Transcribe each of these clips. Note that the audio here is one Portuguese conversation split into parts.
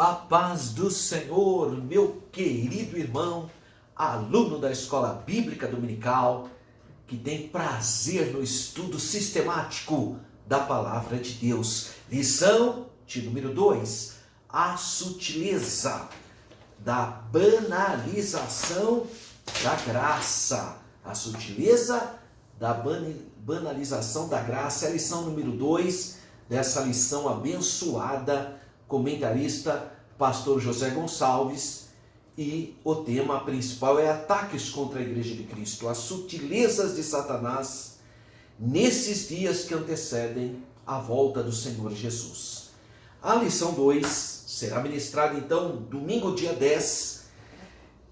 A paz do Senhor, meu querido irmão, aluno da Escola Bíblica Dominical, que tem prazer no estudo sistemático da Palavra de Deus. Lição de número 2, a sutileza da banalização da graça. A sutileza da banalização da graça é a lição número 2 dessa lição abençoada, comentarista pastor José Gonçalves, e o tema principal é ataques contra a Igreja de Cristo, as sutilezas de Satanás nesses dias que antecedem a volta do Senhor Jesus. A lição 2 será ministrada então domingo dia 10,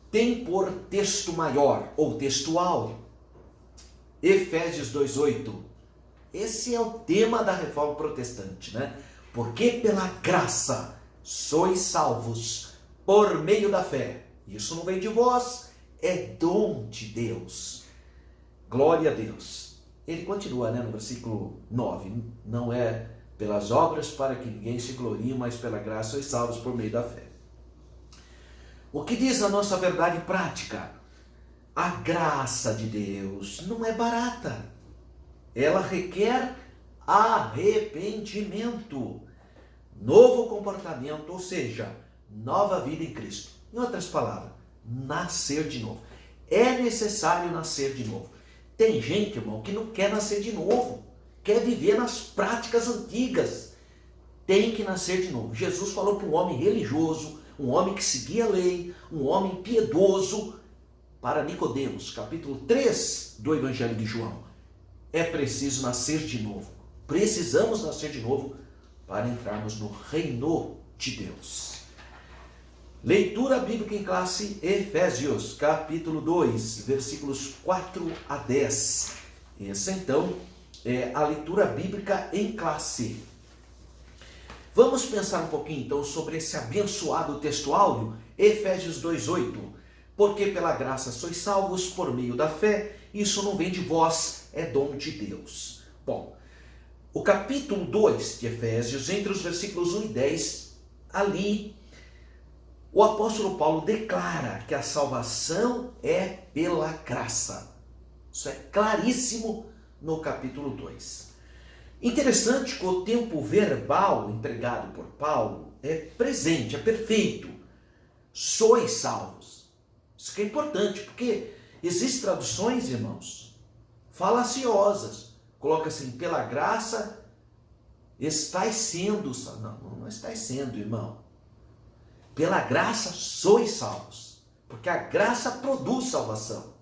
tem por texto maior ou texto áureo Efésios 2:8. Esse é o tema da Reforma Protestante, né? Porque pela graça sois salvos por meio da fé. Isso não vem de vós, é dom de Deus. Glória a Deus. Ele continua, no versículo 9. Não é pelas obras para que ninguém se glorie, mas pela graça sois salvos por meio da fé. O que diz a nossa verdade prática? A graça de Deus não é barata. Ela requer arrependimento, novo comportamento, ou seja, nova vida em Cristo. Em outras palavras, nascer de novo. É necessário nascer de novo. Tem gente, irmão, que não quer nascer de novo, quer viver nas práticas antigas. Tem que nascer de novo. Jesus falou para um homem religioso, um homem que seguia a lei, um homem piedoso, para Nicodemos, capítulo 3 do Evangelho de João. É preciso nascer de novo. Precisamos nascer de novo para entrarmos no reino de Deus. Leitura bíblica em classe, Efésios, capítulo 2, versículos 4 a 10. Essa então é a leitura bíblica em classe. Vamos pensar um pouquinho então sobre esse abençoado texto áureo, Efésios 2:8. Porque pela graça sois salvos por meio da fé, isso não vem de vós, é dom de Deus. Bom, o capítulo 2 de Efésios, entre os versículos 1 e 10, ali o apóstolo Paulo declara que a salvação é pela graça. Isso é claríssimo no capítulo 2. Interessante que o tempo verbal empregado por Paulo é presente, é perfeito. Sois salvos. Isso que é importante, porque existem traduções, irmãos, falaciosas. Coloca assim, pela graça estais sendo salvos. Não estais sendo, irmão. Pela graça sois salvos. Porque a graça produz salvação.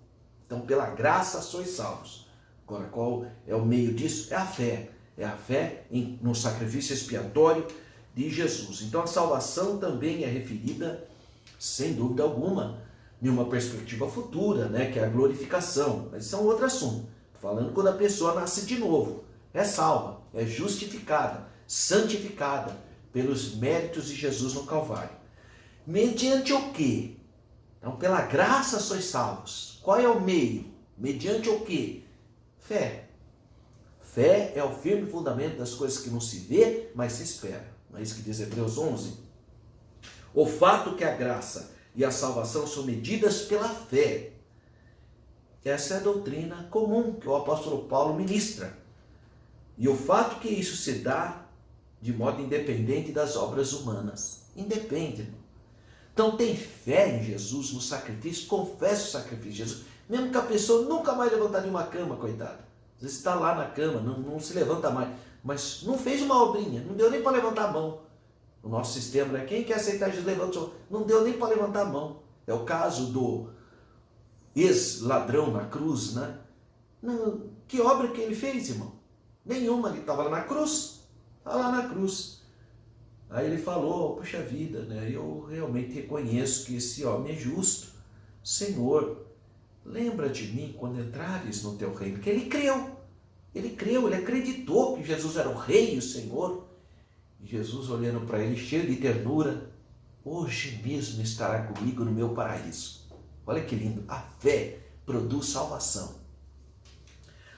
Então, pela graça sois salvos. Agora, qual é o meio disso? É a fé. É a fé no sacrifício expiatório de Jesus. Então, a salvação também é referida, sem dúvida alguma, em uma perspectiva futura, que é a glorificação. Mas isso é um outro assunto. Falando quando a pessoa nasce de novo. É salva, é justificada, santificada pelos méritos de Jesus no Calvário. Mediante o quê? Então, pela graça sois salvos. Qual é o meio? Mediante o quê? Fé. Fé é o firme fundamento das coisas que não se vê, mas se espera. Não é isso que diz Hebreus 11? O fato que a graça e a salvação são medidas pela fé. Essa é a doutrina comum que o apóstolo Paulo ministra. E o fato que isso se dá de modo independente das obras humanas. Independe. Então tem fé em Jesus, no sacrifício, confessa o sacrifício de Jesus. Mesmo que a pessoa nunca mais levantar de uma cama, coitada. Às vezes está lá na cama, não se levanta mais. Mas não fez uma obrinha, não deu nem para levantar a mão. O nosso sistema, quem quer aceitar Jesus, levanta. Não deu nem para levantar a mão. É o caso do ex-ladrão na cruz, Não, que obra que ele fez, irmão? Nenhuma, ele estava lá na cruz. Está lá na cruz. Aí ele falou, puxa vida, eu realmente reconheço que esse homem é justo. Senhor, lembra de mim quando entrares no teu reino. Que ele creu, ele acreditou que Jesus era o rei e o Senhor. Jesus olhando para ele, cheio de ternura, hoje mesmo estará comigo no meu paraíso. Olha que lindo, a fé produz salvação.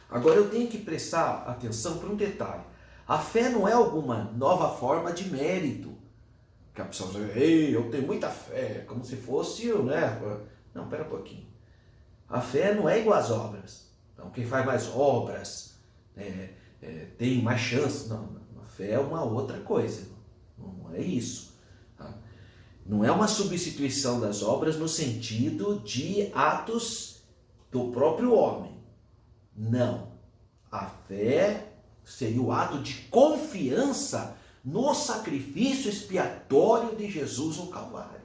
Agora eu tenho que prestar atenção para um detalhe. A fé não é alguma nova forma de mérito. Porque a pessoa diz, ei, eu tenho muita fé, como se fosse, né? Não, pera um pouquinho. A fé não é igual às obras. Então, quem faz mais obras tem mais chance. Não, a fé é uma outra coisa. Não é isso. Tá? Não é uma substituição das obras no sentido de atos do próprio homem. Não. A fé seria o ato de confiança no sacrifício expiatório de Jesus no Calvário.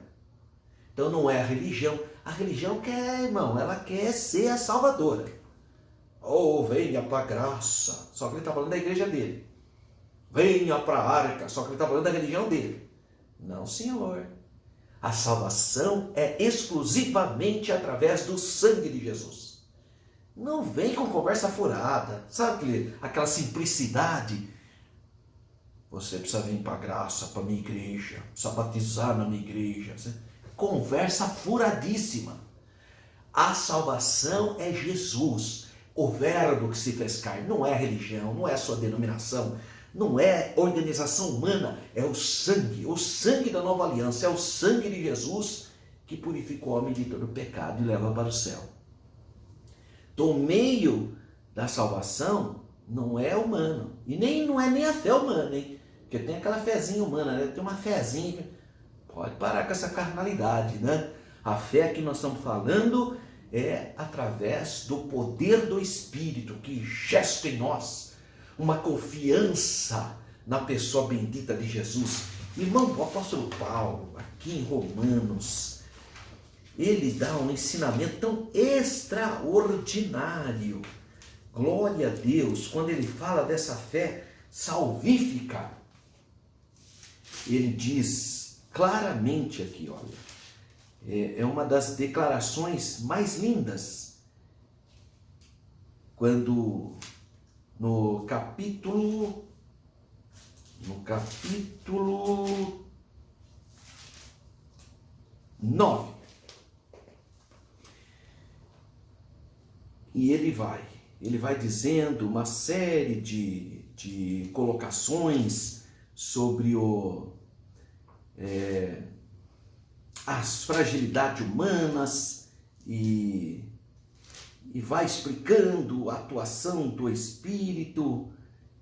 Então não é a religião. A religião quer, irmão, ela quer ser a salvadora. Venha para a graça. Só que ele está falando da igreja dele. Venha para a arca. Só que ele está falando da religião dele. Não, senhor. A salvação é exclusivamente através do sangue de Jesus. Não vem com conversa furada. Sabe aquela simplicidade? Você precisa vir para a graça, para a minha igreja. Precisa batizar na minha igreja. Conversa furadíssima. A salvação é Jesus. O verbo que se fez carne. Não é religião, não é a sua denominação. Não é organização humana. É o sangue da nova aliança. É o sangue de Jesus que purifica o homem de todo pecado e leva para o céu. Então, o meio da salvação não é humano. E não é nem a fé humana, hein? Porque tem aquela fezinha humana, né? Tem uma fezinha. Pode parar com essa carnalidade, né? A fé que nós estamos falando é através do poder do Espírito que gesta em nós uma confiança na pessoa bendita de Jesus. Irmão, o apóstolo Paulo, aqui em Romanos, ele dá um ensinamento tão extraordinário. Glória a Deus, quando ele fala dessa fé salvífica, ele diz claramente aqui, olha, é uma das declarações mais lindas, quando no capítulo 9, e ele vai dizendo uma série de colocações sobre as fragilidades humanas e vai explicando a atuação do Espírito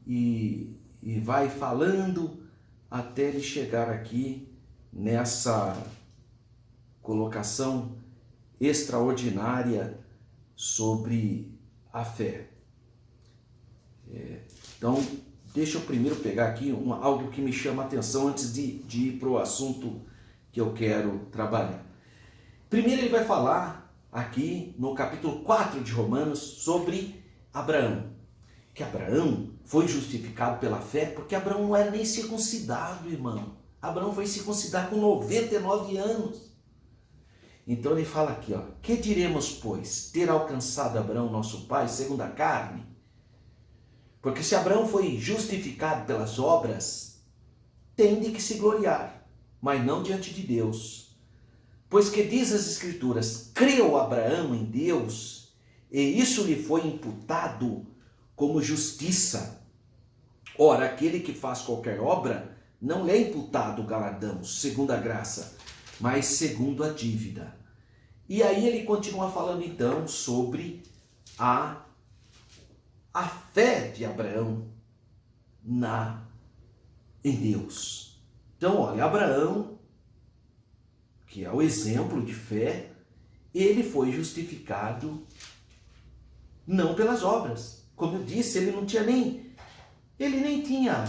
e vai falando até ele chegar aqui nessa colocação extraordinária sobre a fé. Então, deixa eu primeiro pegar aqui algo que me chama a atenção antes de ir para o assunto que eu quero trabalhar. Primeiro ele vai falar aqui no capítulo 4 de Romanos sobre Abraão. Que Abraão foi justificado pela fé porque Abraão não era nem circuncidado, irmão. Abraão foi circuncidado com 99 anos. Então ele fala aqui, ó, que diremos, pois, ter alcançado Abraão, nosso pai, segundo a carne? Porque se Abraão foi justificado pelas obras, tem de que se gloriar, mas não diante de Deus. Pois que diz as Escrituras, creu Abraão em Deus, e isso lhe foi imputado como justiça. Ora, aquele que faz qualquer obra, não lhe é imputado o galardão, segundo a graça, mas segundo a dívida. E aí ele continua falando então sobre a fé de Abraão em Deus. Então, olha, Abraão, que é o exemplo de fé, ele foi justificado não pelas obras. Como eu disse, ele nem tinha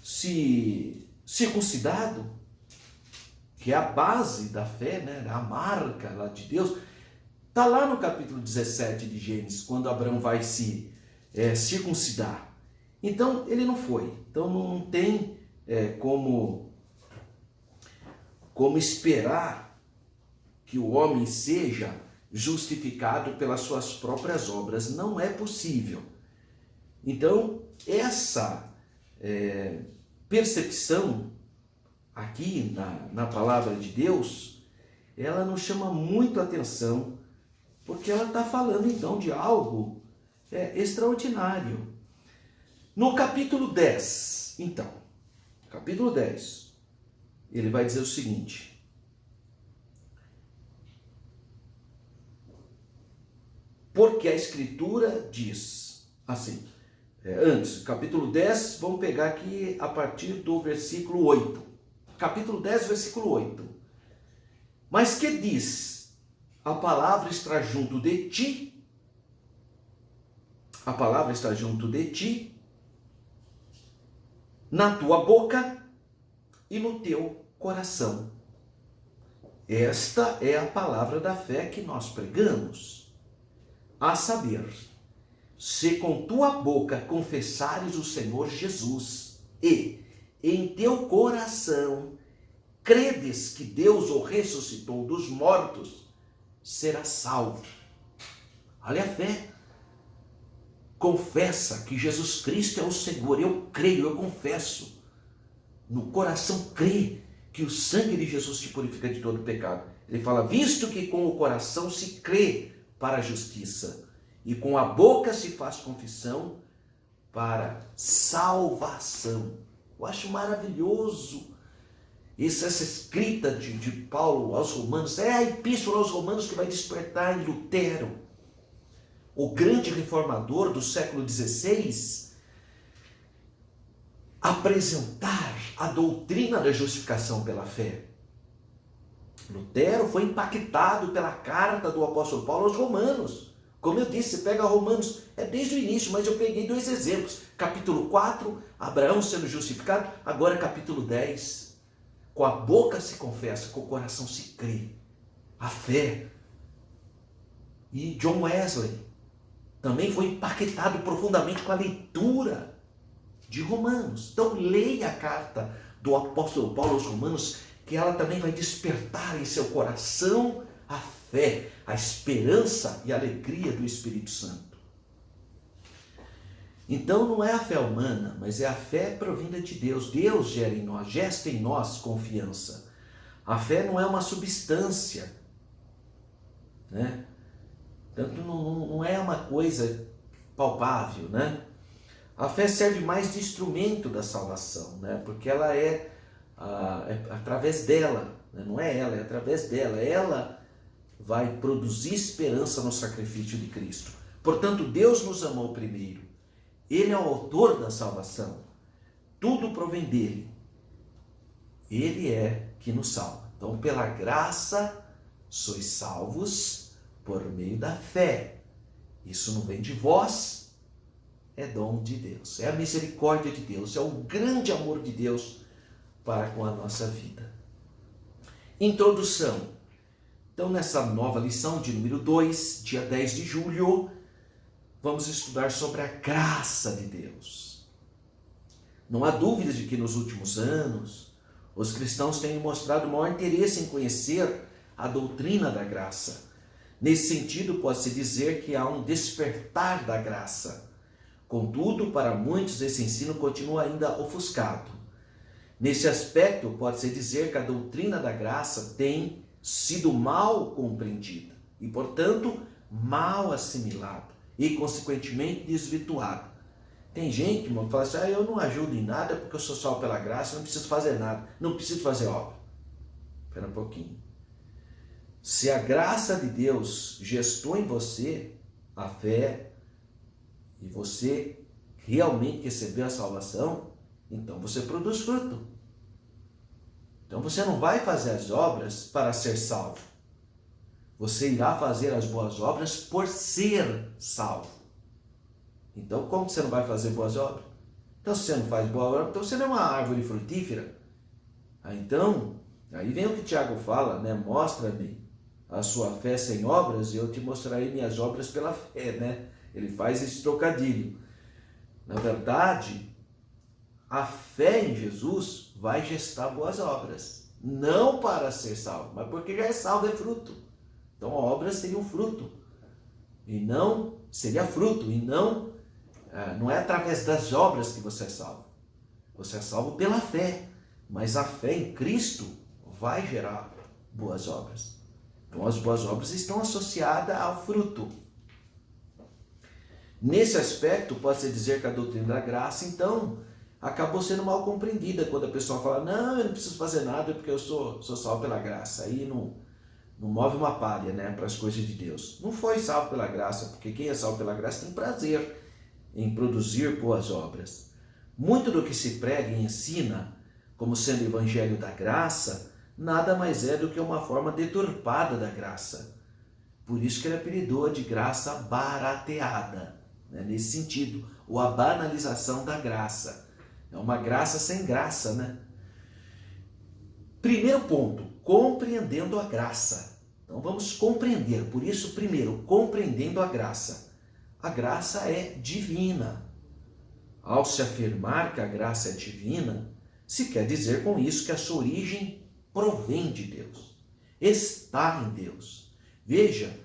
se circuncidado, que é a base da fé, né? A marca lá de Deus. Está lá no capítulo 17 de Gênesis, quando Abraão vai se circuncidar. Então, ele não foi. Então, não tem como esperar que o homem seja justificado pelas suas próprias obras. Não é possível. Então, essa percepção aqui na palavra de Deus, ela nos chama muito a atenção, porque ela está falando então de algo extraordinário. No capítulo 10, então, capítulo 10, ele vai dizer o seguinte: porque a Escritura diz assim, antes, capítulo 10, vamos pegar aqui a partir do versículo 8. Capítulo 10, versículo 8. Mas que diz? A palavra está junto de ti, a palavra está junto de ti, na tua boca e no teu coração. Esta é a palavra da fé que nós pregamos. A saber, se com tua boca confessares o Senhor Jesus e em teu coração credes que Deus o ressuscitou dos mortos, serás salvo. Olha a fé. Confessa que Jesus Cristo é o Senhor. Eu creio, eu confesso. No coração crê que o sangue de Jesus te purifica de todo pecado. Ele fala, visto que com o coração se crê para a justiça e com a boca se faz confissão para salvação. Eu acho maravilhoso essa escrita de Paulo aos Romanos. É a epístola aos Romanos que vai despertar em Lutero, o grande reformador do século XVI, apresentar a doutrina da justificação pela fé. Lutero foi impactado pela carta do apóstolo Paulo aos Romanos. Como eu disse, você pega Romanos, é desde o início, mas eu peguei 2 exemplos. Capítulo 4, Abraão sendo justificado. Agora capítulo 10, com a boca se confessa, com o coração se crê. A fé. E John Wesley também foi impactado profundamente com a leitura de Romanos. Então leia a carta do apóstolo Paulo aos Romanos, que ela também vai despertar em seu coração a fé, a esperança e a alegria do Espírito Santo. Então não é a fé humana, mas é a fé provinda de Deus. Deus gera em nós, gesta em nós confiança. A fé não é uma substância, né? Tanto não é uma coisa palpável, né? A fé serve mais de instrumento da salvação, né? Porque ela é através dela, né? Não é ela, é através dela. Ela vai produzir esperança no sacrifício de Cristo. Portanto, Deus nos amou primeiro. Ele é o autor da salvação. Tudo provém dele. Ele é que nos salva. Então, pela graça, sois salvos por meio da fé. Isso não vem de vós, é dom de Deus. É a misericórdia de Deus, é o grande amor de Deus para com a nossa vida. Introdução. Então, nessa nova lição de número 2, dia 10 de julho, vamos estudar sobre a graça de Deus. Não há dúvida de que nos últimos anos, os cristãos têm mostrado maior interesse em conhecer a doutrina da graça. Nesse sentido, pode-se dizer que há um despertar da graça. Contudo, para muitos, esse ensino continua ainda ofuscado. Nesse aspecto, pode-se dizer que a doutrina da graça tem sido mal compreendida e, portanto, mal assimilada e, consequentemente, desvirtuada. Tem gente que fala assim, eu não ajudo em nada porque eu sou salvo pela graça, não preciso fazer nada, não preciso fazer obra. Espera um pouquinho. Se a graça de Deus gestou em você a fé e você realmente recebeu a salvação, então você produz fruto. Então você não vai fazer as obras para ser salvo. Você irá fazer as boas obras por ser salvo. Então como você não vai fazer boas obras? Então se você não faz boa obra, então você não é uma árvore frutífera. Então, aí vem o que Tiago fala, né? Mostra-me a sua fé sem obras e eu te mostrarei minhas obras pela fé, né? Ele faz esse trocadilho. Na verdade, a fé em Jesus vai gestar boas obras. Não para ser salvo, mas porque já é salvo, é fruto. Então a obra seria um fruto. E não, seria fruto, e não é através das obras que você é salvo. Você é salvo pela fé. Mas a fé em Cristo vai gerar boas obras. Então as boas obras estão associadas ao fruto. Nesse aspecto, pode-se dizer que a doutrina da graça, então, acabou sendo mal compreendida quando a pessoa fala, não, eu não preciso fazer nada porque eu sou salvo pela graça. Aí não move uma palha, né, para as coisas de Deus. Não foi salvo pela graça, porque quem é salvo pela graça tem prazer em produzir boas obras. Muito do que se prega e ensina como sendo o evangelho da graça, nada mais é do que uma forma deturpada da graça. Por isso que ele apelidou de graça barateada, né? Nesse sentido, ou a banalização da graça. É uma graça sem graça, né? Primeiro ponto, compreendendo a graça. Então vamos compreender, por isso, primeiro, compreendendo a graça. A graça é divina. Ao se afirmar que a graça é divina, se quer dizer com isso que a sua origem provém de Deus, está em Deus. Veja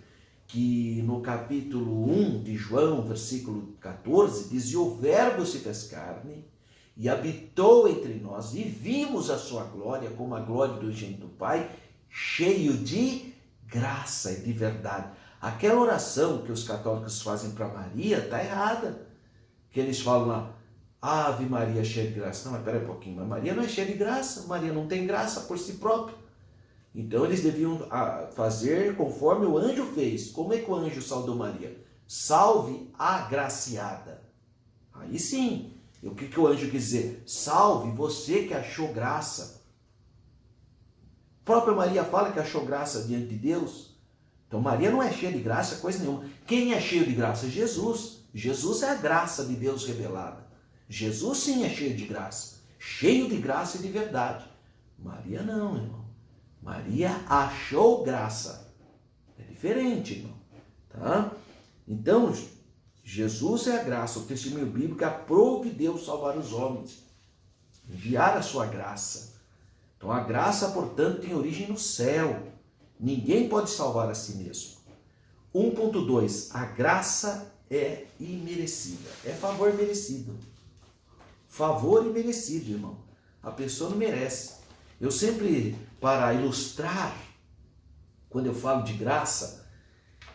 que no capítulo 1 de João, versículo 14, diz: e o Verbo se fez carne e habitou entre nós, e vimos a sua glória como a glória do unigênito do Pai, cheio de graça e de verdade. Aquela oração que os católicos fazem para Maria está errada. Que eles falam lá, Ave Maria cheia de graça. Não, mas pera um pouquinho, mas Maria não é cheia de graça, Maria não tem graça por si própria. Então eles deviam fazer conforme o anjo fez. Como é que o anjo saudou Maria? Salve agraciada. Aí sim, o que o anjo quis dizer? Salve você que achou graça. A própria Maria fala que achou graça diante de Deus. Então Maria não é cheia de graça, coisa nenhuma. Quem é cheio de graça? Jesus. Jesus é a graça de Deus revelada. Jesus sim é cheio de graça. Cheio de graça e de verdade. Maria não, irmão. Maria achou graça. É diferente, irmão. Tá? Então, Jesus é a graça. O testemunho bíblico aprove Deus salvar os homens. Enviar a sua graça. Então a graça, portanto, tem origem no céu. Ninguém pode salvar a si mesmo. 1.2. A graça é imerecida. É favor merecido. Favor imerecido, irmão. A pessoa não merece. Eu sempre, para ilustrar, quando eu falo de graça,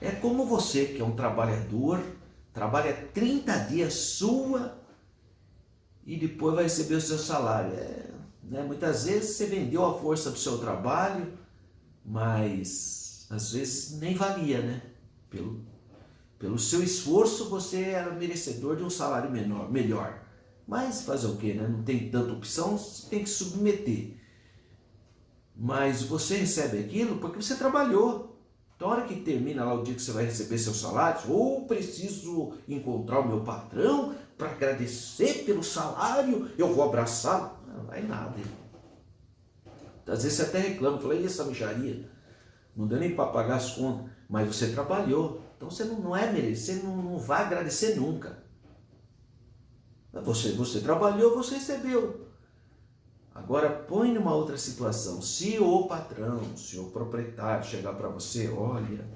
é como você, que é um trabalhador, trabalha 30 dias sua e depois vai receber o seu salário. Né? Muitas vezes você vendeu a força do seu trabalho, mas às vezes nem valia, né? Pelo seu esforço você era merecedor de um salário melhor. Mas fazer o quê, né? Não tem tanta opção, você tem que submeter. Mas você recebe aquilo porque você trabalhou. Então, a hora que termina lá o dia que você vai receber seu salário, ou preciso encontrar o meu patrão para agradecer pelo salário, eu vou abraçá-lo. Não vai nada, irmão. Às vezes você até reclama, fala, e essa micharia? Não deu nem para pagar as contas, mas você trabalhou. Então você não é merecer, você não vai agradecer nunca. Você trabalhou, você recebeu. Agora põe numa outra situação. Se o patrão, se o proprietário chegar para você, olha,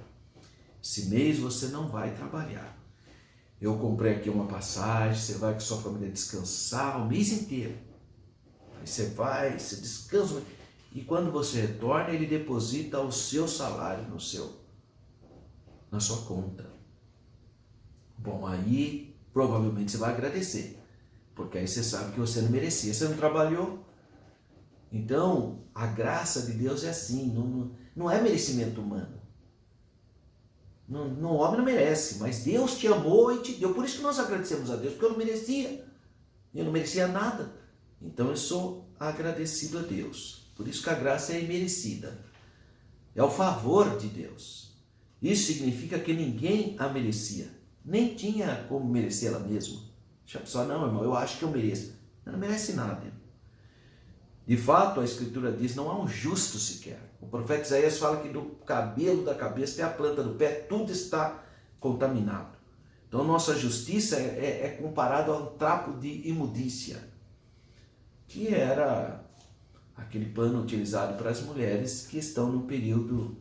esse mês você não vai trabalhar. Eu comprei aqui uma passagem, você vai com sua família descansar o mês inteiro. Aí você vai, você descansa. E quando você retorna, ele deposita o seu salário na sua conta. Bom, aí provavelmente você vai agradecer. Porque aí você sabe que você não merecia, você não trabalhou. Então, a graça de Deus é assim, não é merecimento humano. O homem não merece, mas Deus te amou e te deu. Por isso que nós agradecemos a Deus, porque eu não merecia. Eu não merecia nada. Então eu sou agradecido a Deus. Por isso que a graça é imerecida. É o favor de Deus. Isso significa que ninguém a merecia. Nem tinha como merecer ela mesma. Deixa a pessoa, não, irmão, eu acho que eu mereço. Ela não merece nada. De fato, a Escritura diz, não há um justo sequer. O profeta Isaías fala que do cabelo da cabeça até a planta do pé, tudo está contaminado. Então, nossa justiça é comparada a um trapo de imundícia, que era aquele pano utilizado para as mulheres que estão no período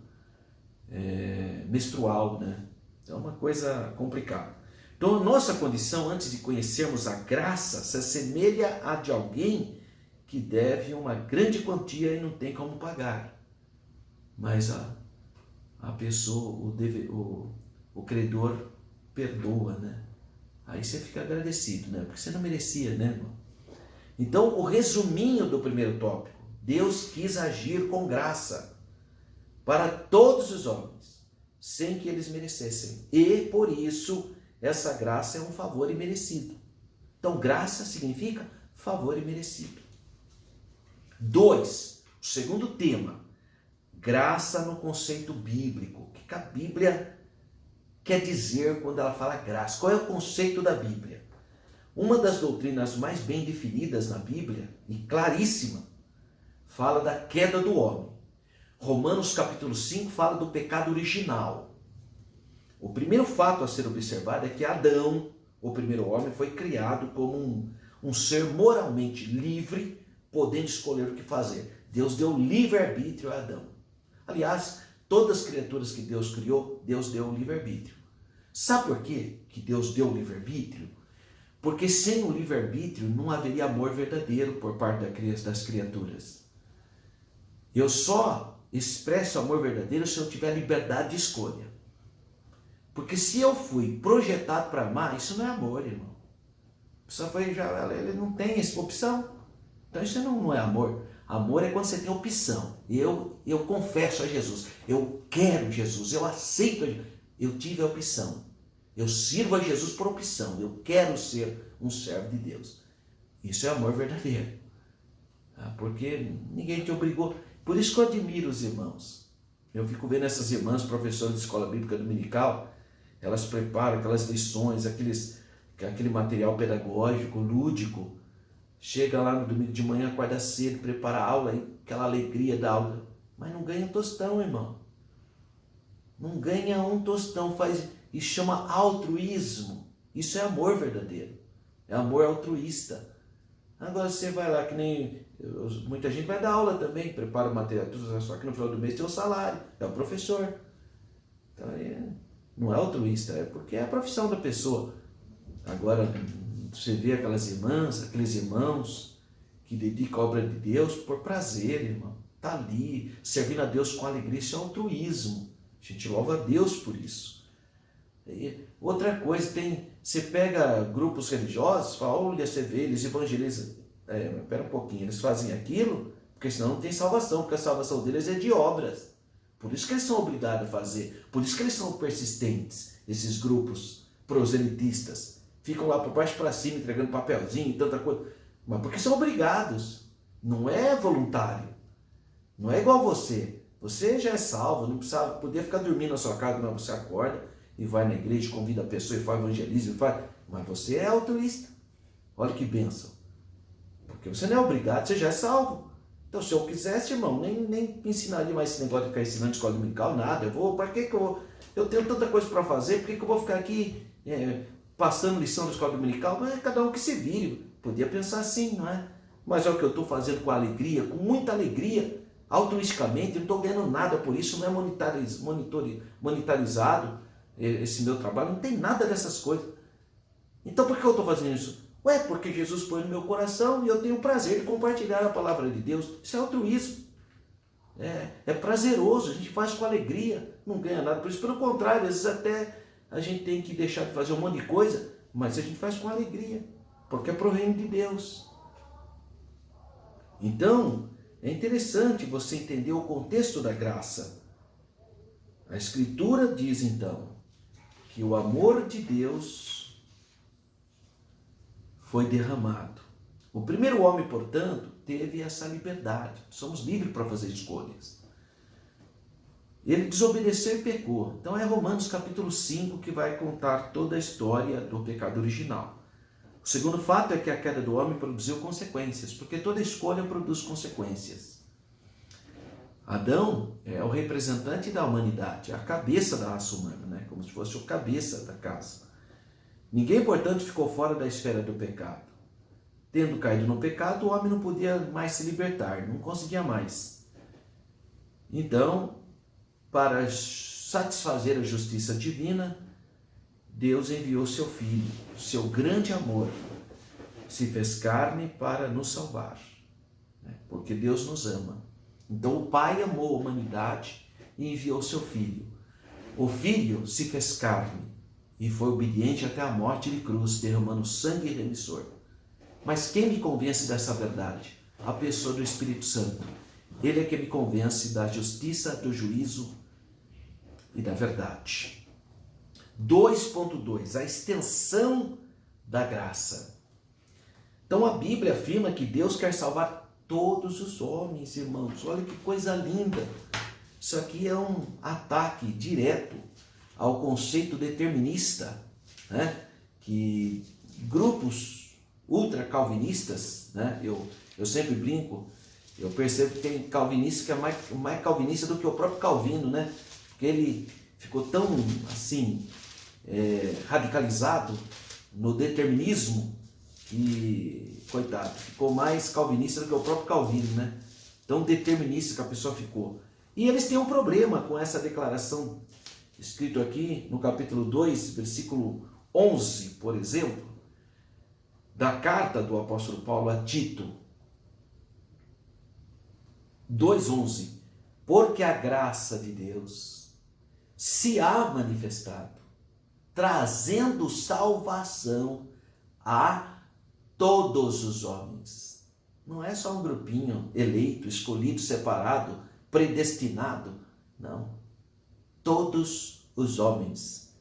menstrual, né? Então, é uma coisa complicada. Então, a nossa condição, antes de conhecermos a graça, se assemelha à de alguém que deve uma grande quantia e não tem como pagar. Mas a pessoa, o credor perdoa, né? Aí você fica agradecido, né? Porque você não merecia, né, irmão? Então, o resuminho do primeiro tópico: Deus quis agir com graça para todos os homens, sem que eles merecessem. E, por isso, essa graça é um favor imerecido. Então, graça significa favor imerecido. 2. O segundo tema: graça no conceito bíblico. O que a Bíblia quer dizer quando ela fala graça? Qual é o conceito da Bíblia? Uma das doutrinas mais bem definidas na Bíblia, e claríssima, fala da queda do homem. Romanos capítulo 5 fala do pecado original. O primeiro fato a ser observado é que Adão, o primeiro homem, foi criado como um ser moralmente livre, podendo escolher o que fazer. Deus deu livre-arbítrio a Adão. Aliás, todas as criaturas que Deus criou, Deus deu livre-arbítrio. Sabe por quê que Deus deu livre-arbítrio? Porque sem o livre-arbítrio não haveria amor verdadeiro por parte das criaturas. Eu só expresso amor verdadeiro se eu tiver liberdade de escolha. Porque se eu fui projetado para amar, isso não é amor, irmão. Ele não tem essa opção. Então isso não é amor. Amor é quando você tem opção. Eu confesso a Jesus. Eu quero Jesus. Eu aceito. Eu tive a opção. Eu sirvo a Jesus por opção. Eu quero ser um servo de Deus. Isso é amor verdadeiro. Porque ninguém te obrigou. Por isso que eu admiro os irmãos. Eu fico vendo essas irmãs, professoras de escola bíblica dominical, elas preparam aquelas lições, aquele material pedagógico, lúdico. Chega lá no domingo de manhã, acorda cedo, prepara a aula, aquela alegria da aula. Mas não ganha um tostão, irmão. Não ganha um tostão. E chama altruísmo. Isso é amor verdadeiro. É amor altruísta. Agora você vai lá, que nem muita gente vai dar aula também, prepara o material, só que no final do mês tem o salário, é o professor. Então não é altruísta, é porque é a profissão da pessoa. Agora você vê aquelas irmãs, aqueles irmãos que dedicam a obra de Deus por prazer, irmão. Está ali, servindo a Deus com alegria, isso é altruísmo. A gente louva a Deus por isso. E outra coisa, você pega grupos religiosos, fala, olha, você vê, eles evangelizam. Espera um pouquinho, eles fazem aquilo, porque senão não tem salvação, porque a salvação deles é de obras. Por isso que eles são obrigados a fazer, por isso que eles são persistentes, esses grupos proselitistas. Ficam lá por baixo para cima, entregando papelzinho e tanta coisa. Mas porque são obrigados, não é voluntário. Não é igual você. Você já é salvo, não precisa poder ficar dormindo na sua casa, mas você acorda e vai na igreja, convida a pessoa e faz evangelismo, mas você é altruísta. Olha que bênção. Porque você não é obrigado, você já é salvo. Então, se eu quisesse, irmão, nem ensinaria mais esse negócio de ficar ensinando de escola dominical, nada. Para que eu vou? Eu tenho tanta coisa para fazer, por que eu vou ficar aqui passando lição da escola dominical? Mas cada um que se vire. Podia pensar assim, não é? Mas é o que eu estou fazendo com alegria, com muita alegria, altruisticamente, eu não estou ganhando nada por isso, não é monetarizado esse meu trabalho, não tem nada dessas coisas. Então por que eu estou fazendo isso? Porque Jesus põe no meu coração e eu tenho o prazer de compartilhar a palavra de Deus. Isso é altruísmo. É prazeroso, a gente faz com alegria, não ganha nada por isso. Pelo contrário, às vezes até a gente tem que deixar de fazer um monte de coisa, mas a gente faz com alegria, porque é pro reino de Deus. Então, é interessante você entender o contexto da graça. A Escritura diz então que o amor de Deus foi derramado. O primeiro homem, portanto, teve essa liberdade. Somos livres para fazer escolhas. Ele desobedeceu e pecou. Então é Romanos capítulo 5 que vai contar toda a história do pecado original. O segundo fato é que a queda do homem produziu consequências, porque toda escolha produz consequências. Adão é o representante da humanidade, a cabeça da raça humana, né? Como se fosse o cabeça da casa. Ninguém, portanto, ficou fora da esfera do pecado. Tendo caído no pecado, o homem não podia mais se libertar, não conseguia mais. Então, para satisfazer a justiça divina, Deus enviou seu Filho, seu grande amor, se fez carne para nos salvar, né? Porque Deus nos ama. Então o Pai amou a humanidade e enviou seu Filho. O Filho se fez carne e foi obediente até a morte de cruz, derramando sangue remissor. Mas quem me convence dessa verdade? A pessoa do Espírito Santo. Ele é que me convence da justiça, do juízo e da verdade. 2.2, a extensão da graça. Então a Bíblia afirma que Deus quer salvar todos os homens, irmãos. Olha que coisa linda. Isso aqui é um ataque direto ao conceito determinista, né? Que grupos ultra-calvinistas, né? Eu sempre brinco, eu percebo que tem calvinista que é mais calvinista do que o próprio Calvino, né? Porque ele ficou tão, assim, radicalizado no determinismo que, coitado, ficou mais calvinista do que o próprio Calvino, né? Tão determinista que a pessoa ficou. E eles têm um problema com essa declaração escrito aqui no capítulo 2, versículo 11, por exemplo, da carta do apóstolo Paulo a Tito. 2:11. Porque a graça de Deus se há manifestado, trazendo salvação a todos os homens. Não é só um grupinho eleito, escolhido, separado, predestinado. Não. Todos os homens.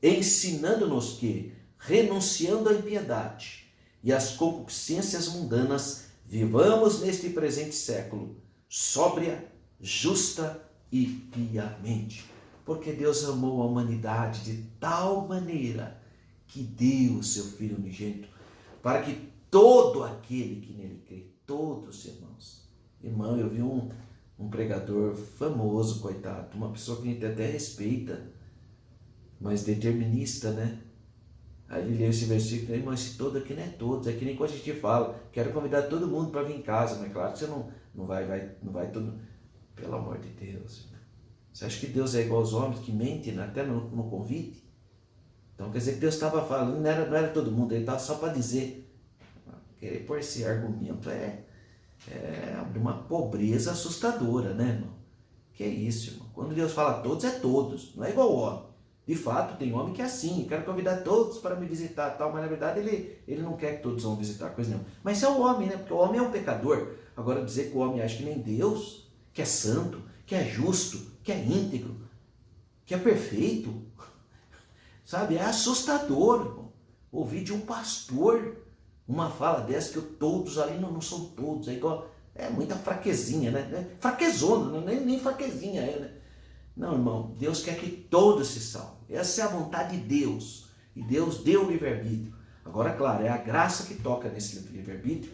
Ensinando-nos que, renunciando à impiedade e às concupiscências mundanas, vivamos neste presente século, sóbria, justa e piamente. Porque Deus amou a humanidade de tal maneira que deu o seu Filho unigênito, para que todo aquele que nele crê, todos, irmãos. Irmão, eu vi um pregador famoso, coitado, uma pessoa que a gente até respeita, mas determinista, né? Aí ele leu esse versículo, irmão, esse todo aqui não é todos, é que nem quando a gente fala, quero convidar todo mundo para vir em casa, mas claro que você não vai todo, pelo amor de Deus. Você acha que Deus é igual aos homens que mentem até no convite? Então quer dizer que Deus estava falando, não era todo mundo, ele estava só para dizer. Querer pôr esse argumento é de uma pobreza assustadora, né, irmão? Que é isso, irmão? Quando Deus fala todos, é todos, não é igual ao homem. De fato, tem homem que é assim, quero convidar todos para me visitar, tal, mas na verdade ele não quer que todos vão visitar, coisa nenhuma. Mas é o homem, né? Porque o homem é um pecador. Agora dizer que o homem acha que nem Deus, que é santo, que é justo, que é íntegro, que é perfeito, sabe? É assustador, irmão. Ouvir de um pastor uma fala dessa, que todos ali não são todos, é muita fraquezinha, né? Fraquezona, nem fraquezinha é, né? Não, irmão, Deus quer que todos se salvem. Essa é a vontade de Deus. E Deus deu o livre-arbítrio. Agora, claro, é a graça que toca nesse livre-arbítrio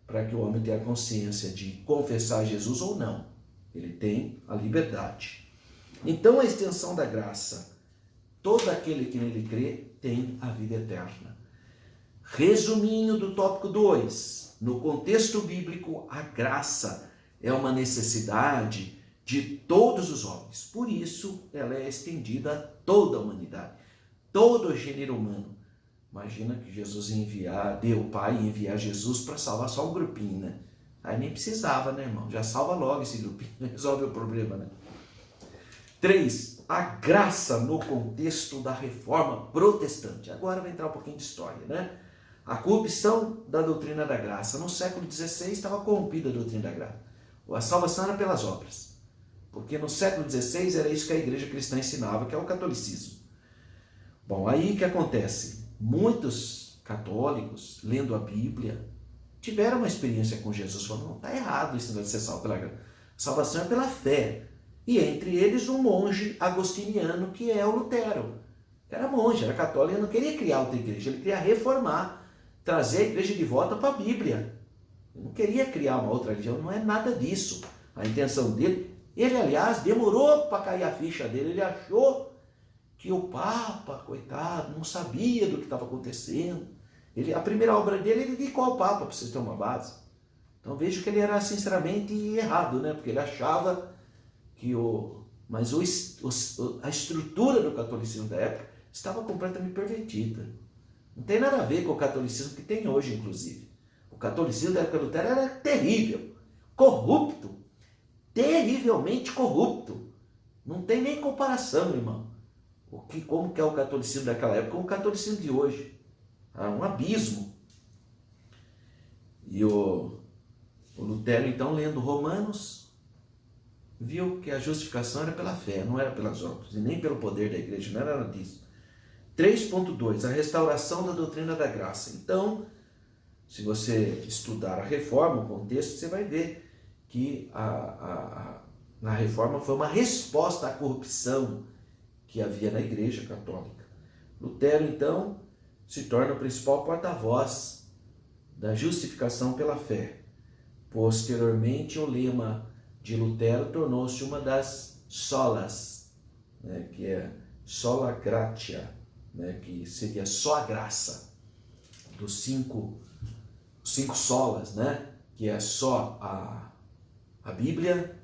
para que o homem tenha consciência de confessar Jesus ou não. Ele tem a liberdade. Então, a extensão da graça. Todo aquele que nele crê tem a vida eterna. Resuminho do tópico 2. No contexto bíblico, a graça é uma necessidade de todos os homens. Por isso, ela é estendida a toda a humanidade, todo o gênero humano. Imagina que Jesus ia enviar, o Pai ia enviar Jesus para salvar só um grupinho, né? Aí nem precisava, né, irmão? Já salva logo esse grupinho, resolve o problema, né? 3. A graça no contexto da reforma protestante. Agora vai entrar um pouquinho de história, né? A corrupção da doutrina da graça. No século XVI estava corrompida a doutrina da graça. A salvação era pelas obras. Porque no século XVI era isso que a igreja cristã ensinava, que é o catolicismo. Bom, aí o que acontece? Muitos católicos, lendo a Bíblia, tiveram uma experiência com Jesus, falaram, não, está errado isso de ser salvo pela graça. Salvação é pela fé. E entre eles um monge agostiniano, que é o Lutero. Era monge, era católico, ele não queria criar outra igreja, ele queria reformar, trazer a igreja de volta para a Bíblia. Ele não queria criar uma outra religião, não é nada disso. A intenção dele... Ele, aliás, demorou para cair a ficha dele. Ele achou que o Papa, coitado, não sabia do que estava acontecendo. A primeira obra dele, ele dedicou ao Papa, para vocês terem uma base. Então vejo que ele era sinceramente errado, né? Porque ele achava que a estrutura do catolicismo da época estava completamente pervertida. Não tem nada a ver com o catolicismo que tem hoje, inclusive. O catolicismo da época do Lutero era terrível, corrupto, terrivelmente corrupto. Não tem nem comparação, irmão. Como que é o catolicismo daquela época com o catolicismo de hoje. Há um abismo. E o Lutero, então, lendo Romanos, viu que a justificação era pela fé, não era pelas obras, e nem pelo poder da igreja, não era nada disso. 3.2, a restauração da doutrina da graça. Então, se você estudar a reforma, o contexto, você vai ver que a reforma foi uma resposta à corrupção que havia na igreja católica. Lutero, então, se torna o principal porta-voz da justificação pela fé. Posteriormente, o lema de Lutero tornou-se uma das solas, né, que é sola gratia, né, que seria só a graça, dos cinco solas, né, que é só a Bíblia,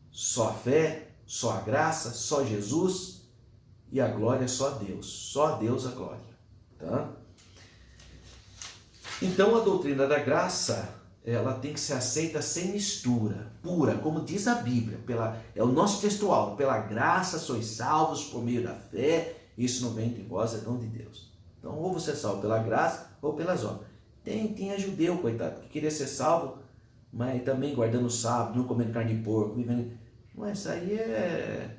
só a fé, só a graça, só Jesus, e a glória só a Deus. Só a Deus a glória. Tá? Então a doutrina da graça, ela tem que ser aceita sem mistura, pura, como diz a Bíblia. É o nosso textual. Pela graça sois salvos por meio da fé, isso não vem de vós, é dom de Deus. Então ou você é salvo pela graça ou pelas obras. Tinha judeu, coitado, que queria ser salvo, mas também guardando o sábado, não comendo carne de porco, vivendo... Mas isso aí é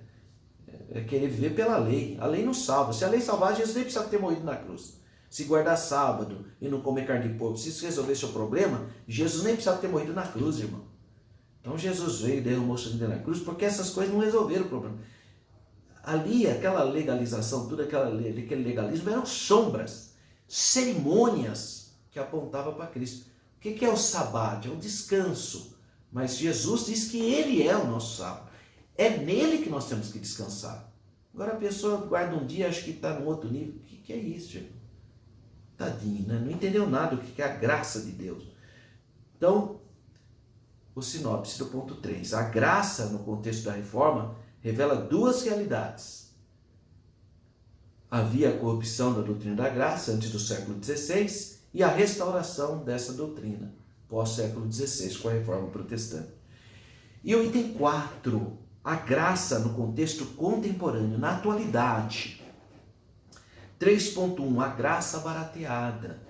querer viver pela lei. A lei não salva. Se a lei salvar, Jesus nem precisa ter morrido na cruz. Se guardar sábado e não comer carne de porco, se isso resolvesse o problema, Jesus nem precisava ter morrido na cruz, irmão. Então Jesus veio e derramou sangue na cruz porque essas coisas não resolveram o problema. Ali, aquela legalização, tudo aquele legalismo eram sombras, cerimônias que apontavam para Cristo. O que é o sábado? É o descanso. Mas Jesus diz que Ele é o nosso sábado. É nele que nós temos que descansar. Agora a pessoa guarda um dia, acha que está num outro nível. O que é isso, gente? Tadinho, né? Não entendeu nada do que é a graça de Deus. Então, o sinopse do ponto 3. A graça, no contexto da reforma, revela duas realidades. Havia a corrupção da doutrina da graça antes do século XVI e a restauração dessa doutrina pós-século XVI com a reforma protestante. E o item 4, a graça no contexto contemporâneo, na atualidade. 3.1, a graça barateada.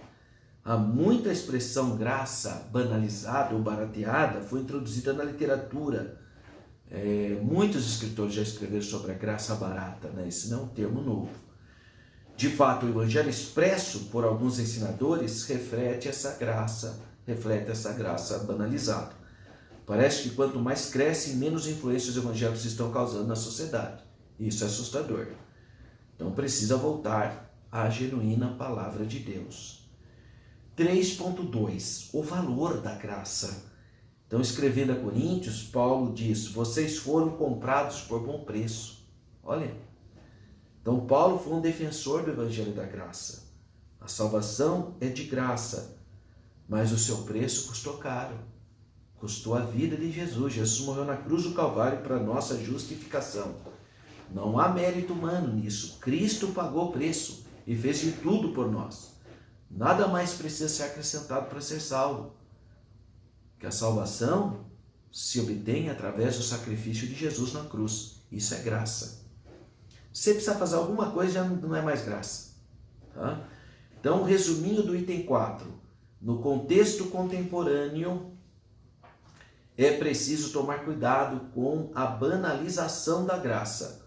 Há muita expressão graça banalizada ou barateada foi introduzida na literatura. Muitos escritores já escreveram sobre a graça barata, né? Isso não é um termo novo. De fato, o evangelho expresso por alguns ensinadores reflete essa graça banalizada. Parece que quanto mais cresce, menos influência os evangelhos estão causando na sociedade. Isso é assustador. Então precisa voltar à genuína palavra de Deus. 3.2, o valor da graça. Então, escrevendo a Coríntios, Paulo diz, vocês foram comprados por bom preço. Olha, então Paulo foi um defensor do evangelho da graça. A salvação é de graça, mas o seu preço custou caro. Custou a vida de Jesus. Jesus morreu na cruz do Calvário para nossa justificação. Não há mérito humano nisso. Cristo pagou o preço e fez de tudo por nós. Nada mais precisa ser acrescentado para ser salvo. Que a salvação se obtém através do sacrifício de Jesus na cruz. Isso é graça. Se precisar fazer alguma coisa, já não é mais graça. Tá? Então, resuminho do item 4. No contexto contemporâneo, é preciso tomar cuidado com a banalização da graça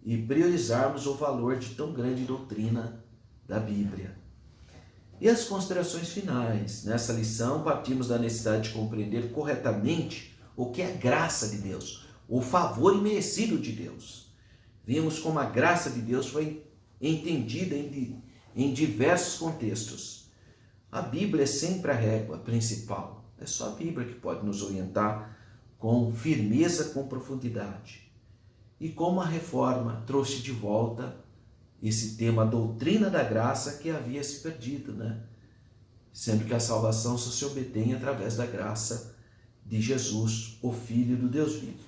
e priorizarmos o valor de tão grande doutrina da Bíblia. E as considerações finais. Nessa lição, partimos da necessidade de compreender corretamente o que é a graça de Deus, o favor imerecido de Deus. Vimos como a graça de Deus foi entendida em diversos contextos. A Bíblia é sempre a régua principal. É só a Bíblia que pode nos orientar com firmeza, com profundidade. E como a reforma trouxe de volta esse tema, a doutrina da graça que havia se perdido, né? Sendo que a salvação só se obtém através da graça de Jesus, o Filho do Deus vivo.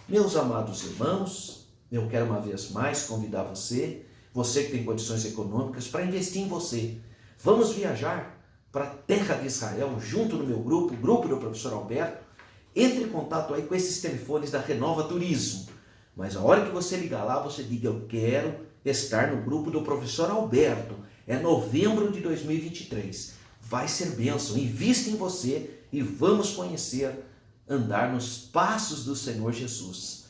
Meus amados irmãos, eu quero uma vez mais convidar você que tem condições econômicas, para investir em você. Vamos viajar para a terra de Israel, junto no meu grupo, o grupo do professor Alberto. Entre em contato aí com esses telefones da Renova Turismo. Mas a hora que você ligar lá, você diga, eu quero estar no grupo do professor Alberto. É novembro de 2023. vai ser bênção. Invista em você e vamos conhecer, andar nos passos do Senhor Jesus.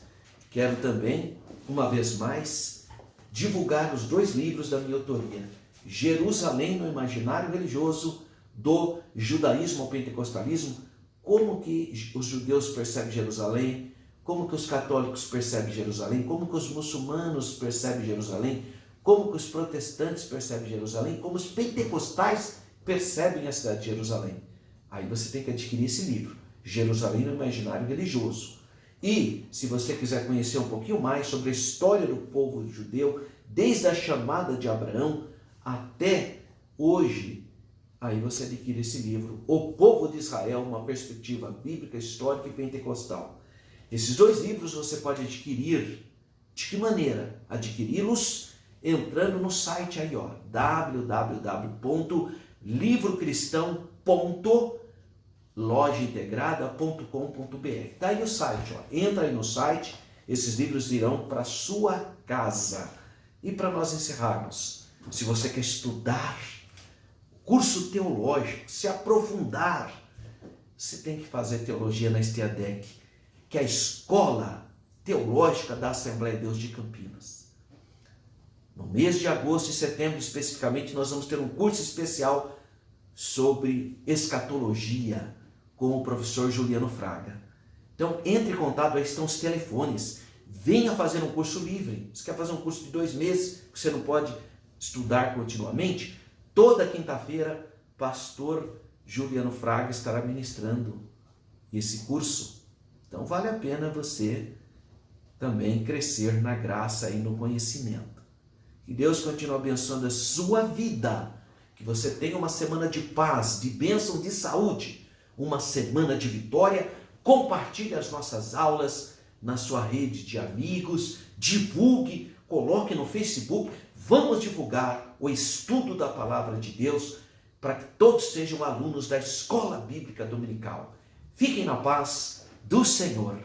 Quero também, uma vez mais, divulgar os 2 livros da minha autoria. Jerusalém no Imaginário Religioso, do Judaísmo ao Pentecostalismo, como que os judeus percebem Jerusalém, como que os católicos percebem Jerusalém, como que os muçulmanos percebem Jerusalém, como que os protestantes percebem Jerusalém, como os pentecostais percebem a cidade de Jerusalém. Aí você tem que adquirir esse livro, Jerusalém no Imaginário Religioso. E, se você quiser conhecer um pouquinho mais sobre a história do povo judeu, desde a chamada de Abraão até hoje, aí você adquire esse livro, O Povo de Israel, uma perspectiva bíblica, histórica e pentecostal. Esses 2 livros você pode adquirir. De que maneira? Adquiri-los entrando no site aí, ó, www.livrocristão.lojaintegrada.com.br. Tá aí o site, ó. Entra aí no site, esses livros irão para sua casa. E para nós encerrarmos, se você quer estudar curso teológico, se aprofundar, você tem que fazer teologia na STEADEC, que é a Escola Teológica da Assembleia de Deus de Campinas. No mês de agosto e setembro, especificamente, nós vamos ter um curso especial sobre escatologia com o professor Juliano Fraga. Então, entre em contato, aí estão os telefones. Venha fazer um curso livre. Você quer fazer um curso de 2 meses, que você não pode estudar continuamente? Toda quinta-feira, pastor Juliano Fraga estará ministrando esse curso. Então, vale a pena você também crescer na graça e no conhecimento. Que Deus continue abençoando a sua vida. Que você tenha uma semana de paz, de bênção, de saúde. Uma semana de vitória. Compartilhe as nossas aulas na sua rede de amigos. Divulgue, coloque no Facebook. Vamos divulgar o estudo da Palavra de Deus para que todos sejam alunos da Escola Bíblica Dominical. Fiquem na paz do Senhor.